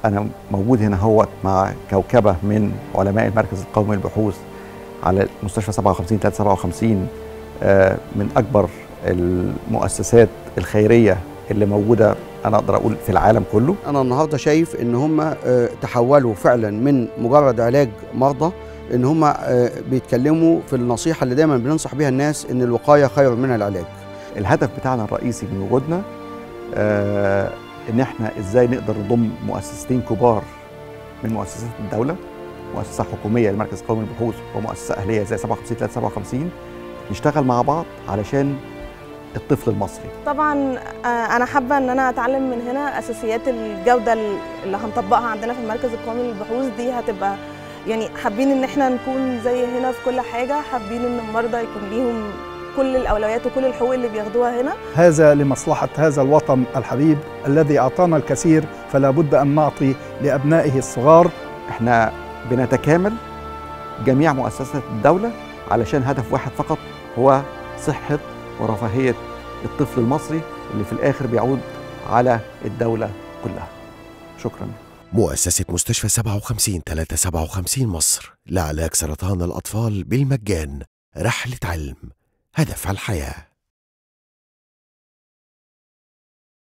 أنا موجود هنا هو مع كوكبة من علماء المركز القومي للبحوث على مستشفى 57 من أكبر المؤسسات الخيرية اللي موجودة أنا أقدر أقول في العالم كله. أنا النهاردة شايف إن هم تحولوا فعلا من مجرد علاج مرضى، إن هم بيتكلموا في النصيحة اللي دايما بننصح بيها الناس، إن الوقاية خير من العلاج. الهدف بتاعنا الرئيسي من وجودنا إن إحنا إزاي نقدر نضم مؤسستين كبار من مؤسسات الدولة، مؤسسة حكومية للمركز القومي للبحوث ومؤسسة أهلية زي 57 نشتغل مع بعض علشان الطفل المصري. طبعا انا حابه ان انا اتعلم من هنا اساسيات الجوده اللي هنطبقها عندنا في المركز القومي للبحوث. دي هتبقى يعني حابين ان احنا نكون زي هنا في كل حاجه، حابين ان المرضى يكون ليهم كل الاولويات وكل الحقوق اللي بياخدوها هنا. هذا لمصلحه هذا الوطن الحبيب الذي اعطانا الكثير، فلا بد ان نعطي لابنائه الصغار. احنا بنتكامل جميع مؤسسات الدوله علشان هدف واحد فقط، هو صحه ورفاهية الطفل المصري اللي في الآخر بيعود على الدولة كلها. شكرا. مؤسسة مستشفى 57 مصر لعلاج سرطان الأطفال بالمجان، رحلة علم، هدف الحياة.